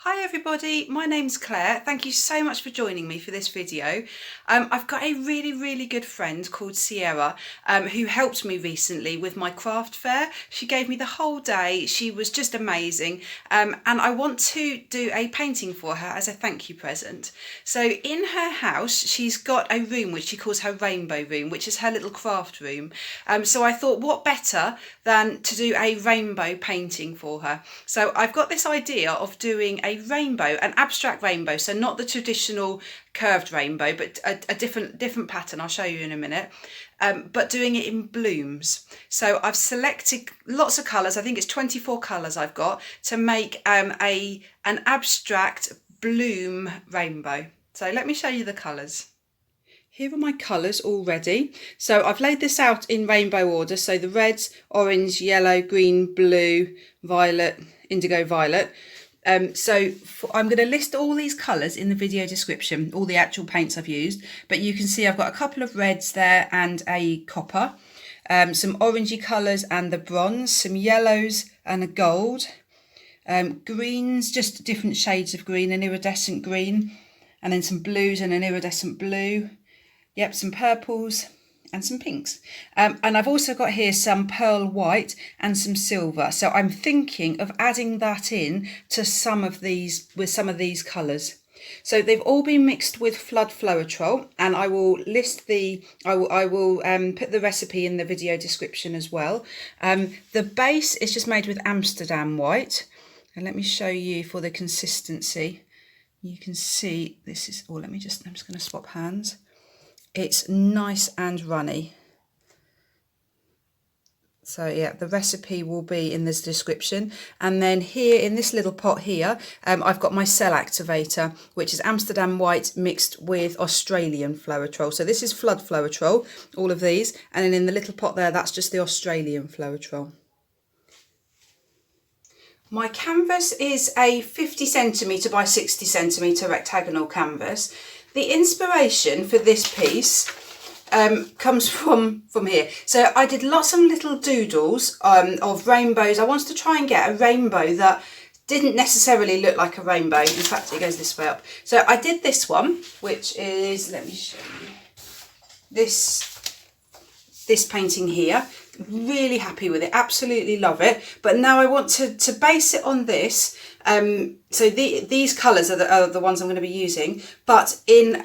Hi everybody, my name's Claire. Thank you so much for joining me for this video. I've got a really good friend called Sierra who helped me recently with my craft fair. She gave me the whole day. She was just amazing and I want to do a painting for her as a thank you present. So in her house she's got a room which she calls her rainbow room, which is her little craft room. So I thought what better than to do a rainbow painting for her. So I've got this idea of doing a rainbow, an abstract rainbow, so not the traditional curved rainbow, but a different pattern. I'll show you in a minute. But doing it in blooms. So I've selected lots of colours. I think it's 24 colours I've got to make an abstract bloom rainbow. So let me show you the colours. Here are my colours all ready. So I've laid this out in rainbow order. So the reds, orange, yellow, green, blue, violet, indigo violet. I'm going to list all these colours in the video description, all the actual paints I've used. But you can see I've got a couple of reds there and a copper. Some orangey colours and the bronze, some yellows and a gold. Greens, just different shades of green, an iridescent green. And then some blues and an iridescent blue. Yep, some purples and some pinks. And I've also got here some pearl white and some silver. So I'm thinking of adding that in to some of these, with some of these colours. So they've all been mixed with floetrol, and I will list I will put the recipe in the video description as well. The base is just made with Amsterdam white. And let me show you for the consistency. You can see this is, I'm just going to swap hands. It's nice and runny. So yeah, the recipe will be in this description. And then here in this little pot here, I've got my cell activator, which is Amsterdam white mixed with Australian floetrol. So this is floetrol, all of these. And then in the little pot there, that's just the Australian floetrol. My canvas is a 50 centimetre by 60 centimetre rectagonal canvas. The inspiration for this piece comes from here. So I did lots of little doodles of rainbows. I wanted to try and get a rainbow that didn't necessarily look like a rainbow. In fact, it goes this way up. So I did this one, which is, let me show you, this painting here. Really happy with it, absolutely love it. But now I want to base it on this. So these colours are the ones I'm going to be using, but in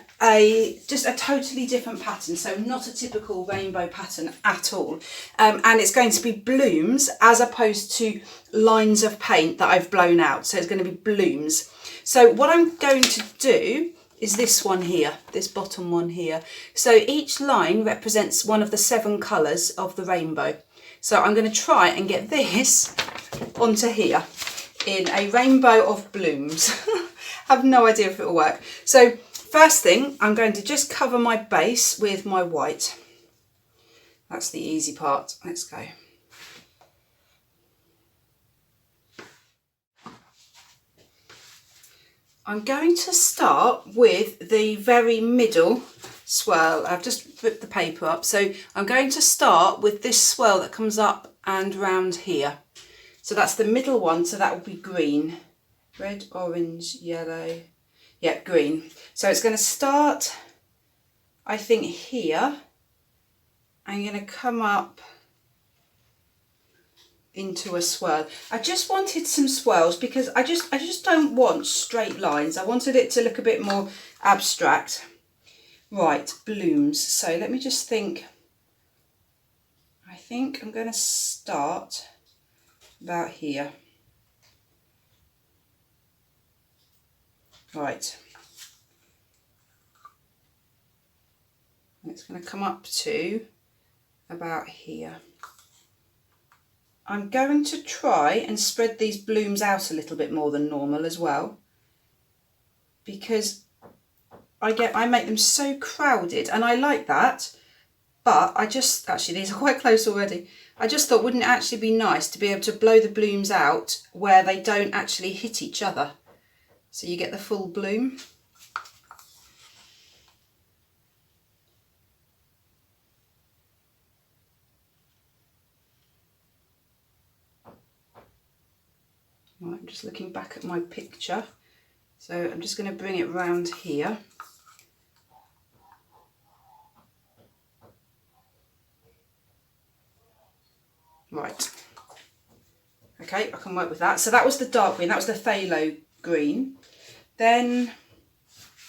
just a totally different pattern. So not a typical rainbow pattern at all. And it's going to be blooms as opposed to lines of paint that I've blown out. So it's going to be blooms. So what I'm going to do is this one here, this bottom one here. So each line represents one of the 7 colours of the rainbow. So I'm going to try and get this onto here in a rainbow of blooms. I have no idea if it will work. So first thing, I'm going to just cover my base with my white. That's the easy part. Let's go. I'm going to start with the very middle swirl. I've just ripped the paper up. So I'm going to start with this swirl that comes up and round here. So that's the middle one, so that will be green. Red, orange, yellow, yeah, green. So it's going to start, I think, here. I'm going to come up into a swirl. I just wanted some swirls because I just don't want straight lines. I wanted it to look a bit more abstract. Right, blooms. So let me just think. I think I'm going to start about here. Right. And it's going to come up to about here. I'm going to try and spread these blooms out a little bit more than normal as well, because I make them so crowded, and I like that, but actually these are quite close already. I just thought, wouldn't it actually be nice to be able to blow the blooms out where they don't actually hit each other, so you get the full bloom. Right, I'm just looking back at my picture. So I'm just going to bring it round here. Right. Okay, I can work with that. So that was the dark green, that was the phthalo green. Then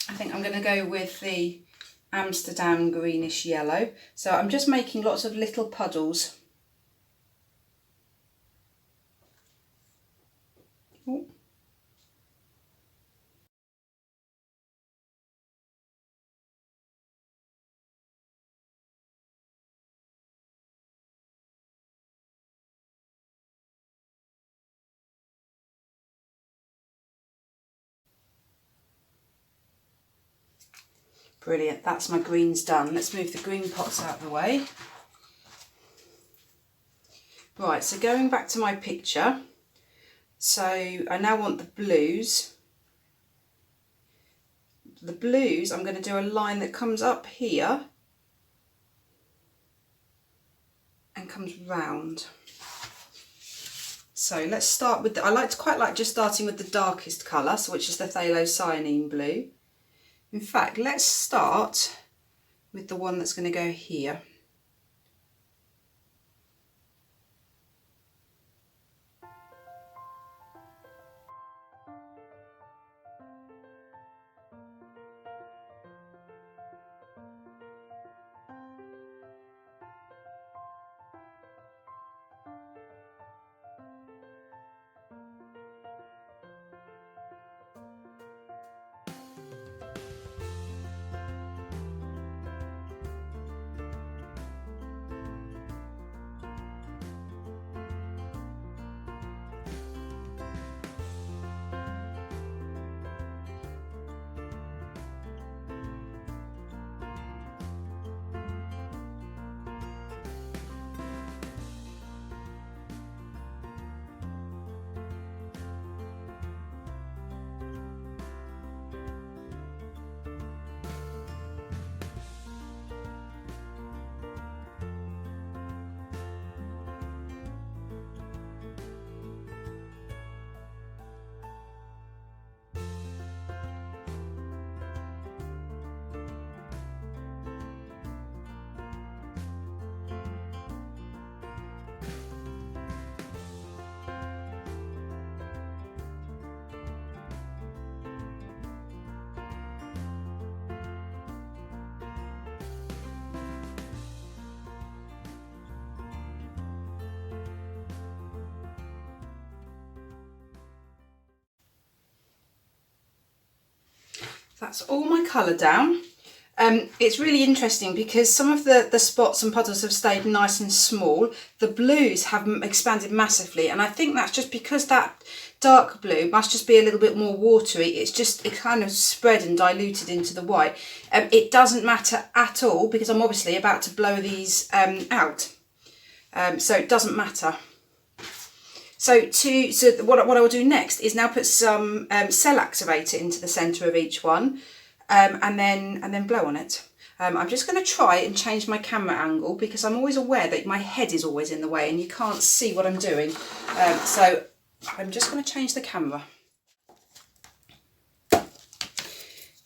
I think I'm going to go with the Amsterdam greenish yellow. So I'm just making lots of little puddles. Ooh. Brilliant, that's my greens done. Let's move the green pots out of the way. Right, so going back to my picture, so I now want the blues. The blues, I'm going to do a line that comes up here and comes round. So let's start with, quite like just starting with the darkest colour, so which is the Phthalocyanine blue. In fact, let's start with the one that's going to go here. That's all my colour down. It's really interesting because some of the spots and puddles have stayed nice and small. The blues have expanded massively, and I think that's just because that dark blue must just be a little bit more watery. It kind of spread and diluted into the white. It doesn't matter at all because I'm obviously about to blow these out. So it doesn't matter. So what I will do next is now put some cell activator into the centre of each one, and then blow on it. I'm just going to try and change my camera angle because I'm always aware that my head is always in the way and you can't see what I'm doing. So I'm just going to change the camera.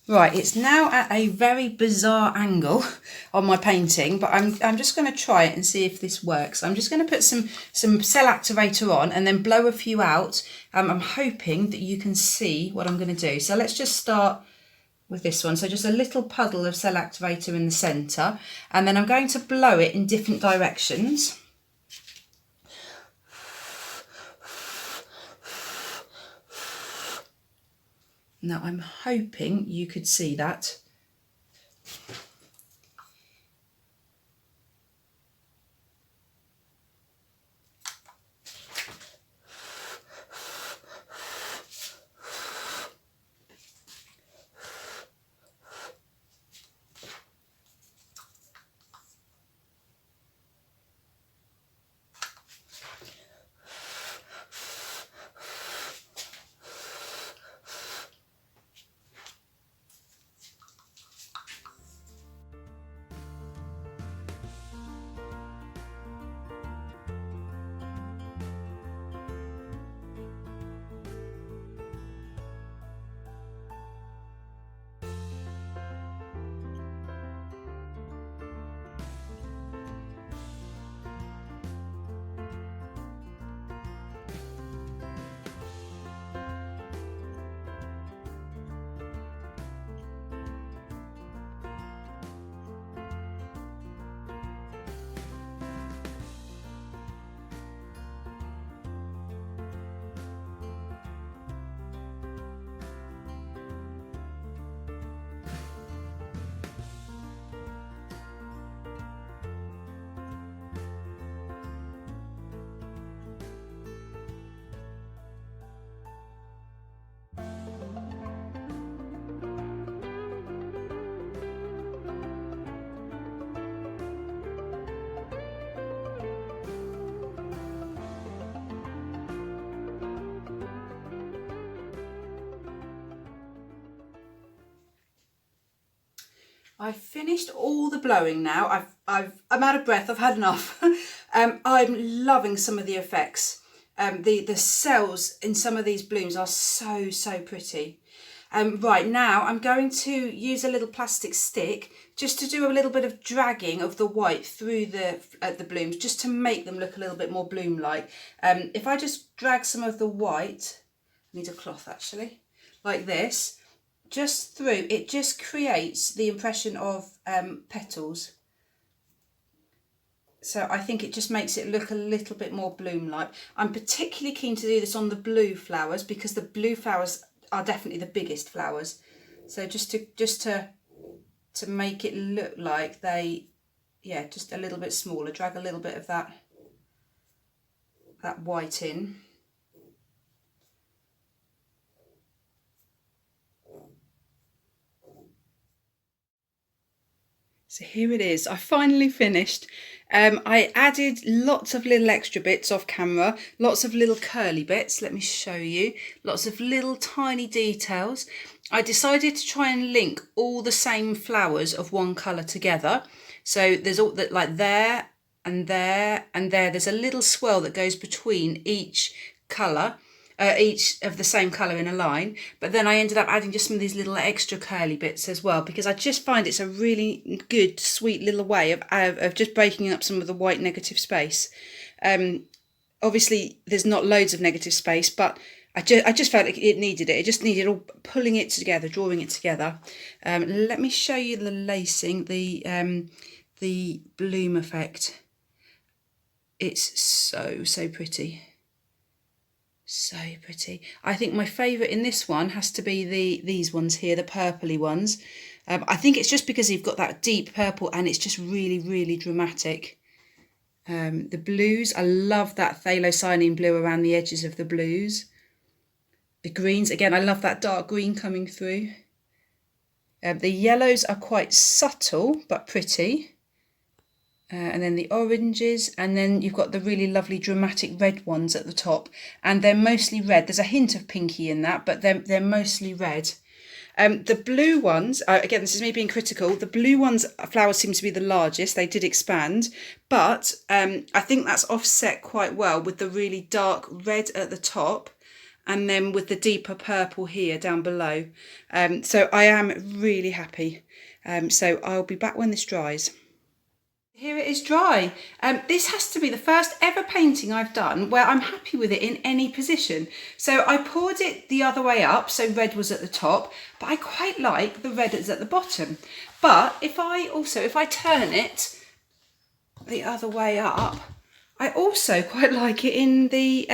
Right, it's now at a very bizarre angle on my painting, but I'm just going to try it and see if this works. I'm just going to put some cell activator on and then blow a few out. I'm hoping that you can see what I'm going to do. So let's just start with this one. So just a little puddle of cell activator in the centre, and then I'm going to blow it in different directions. Now I'm hoping you could see that. I've finished all the blowing now. I'm out of breath. I've had enough. I'm loving some of the effects. The cells in some of these blooms are so pretty. Right, now I'm going to use a little plastic stick just to do a little bit of dragging of the white through the blooms, just to make them look a little bit more bloom-like. If I just drag some of the white, I need a cloth actually, like this, just through, it just creates the impression of petals. So I think it just makes it look a little bit more bloom-like. I'm particularly keen to do this on the blue flowers because the blue flowers are definitely the biggest flowers. So just to make it look like they, yeah, just a little bit smaller, drag a little bit of that white in. So here it is, I finally finished. I added lots of little extra bits off camera, lots of little curly bits, let me show you, lots of little tiny details. I decided to try and link all the same flowers of one colour together. So there's all that, like there and there and there, there's a little swirl that goes between each colour. Each of the same colour in a line, but then I ended up adding just some of these little extra curly bits as well, because I just find it's a really good, sweet little way of just breaking up some of the white negative space. Obviously, there's not loads of negative space, but I just felt like it needed it. It just needed all pulling it together, drawing it together. Let me show you the lacing, the bloom effect. It's so pretty. So pretty. I think my favourite in this one has to be these ones here, the purpley ones. I think it's just because you've got that deep purple and it's just really dramatic. The blues, I love that Phthalocyanine blue around the edges of the blues. The greens, again, I love that dark green coming through. The yellows are quite subtle but pretty. And then the oranges, and then you've got the really lovely dramatic red ones at the top, and they're mostly red. There's a hint of pinky in that, but they're mostly red. The blue ones, again, this is me being critical, the blue ones flowers seem to be the largest. They did expand, but I think that's offset quite well with the really dark red at the top, and then with the deeper purple here down below. So I am really happy. So I'll be back when this dries. Here it is dry. This has to be the first ever painting I've done where I'm happy with it in any position. So I poured it the other way up, so red was at the top, but I quite like the red that's at the bottom. But if I turn it the other way up, I also quite like it in the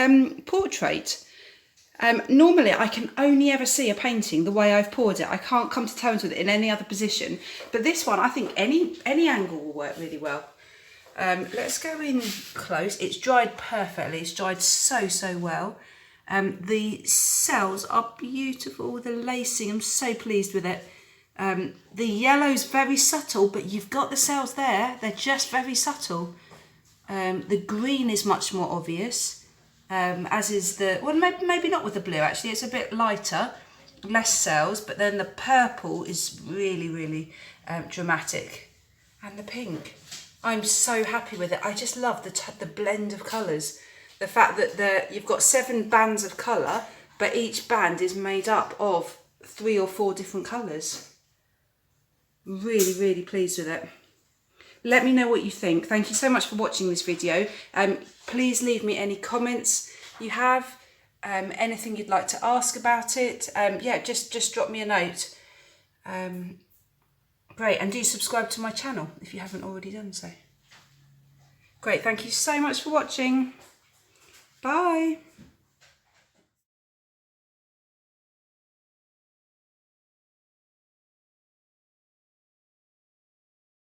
portrait. Normally I can only ever see a painting the way I've poured it. I can't come to terms with it in any other position. But this one, I think any angle will work really well. Let's go in close. It's dried perfectly. It's dried so well. The cells are beautiful. The lacing, I'm so pleased with it. The yellow's very subtle, but you've got the cells there. They're just very subtle. The green is much more obvious. As is the, well, maybe not with the blue actually, it's a bit lighter, less cells, but then the purple is really dramatic. And the pink, I'm so happy with it. I just love the blend of colours. The fact that you've got 7 bands of colour, but each band is made up of 3 or 4 different colours. Really pleased with it. Let me know what you think. Thank you so much for watching this video. Please leave me any comments you have, anything you'd like to ask about it. Yeah, just drop me a note. Great, and do subscribe to my channel if you haven't already done so. Great, thank you so much for watching. Bye.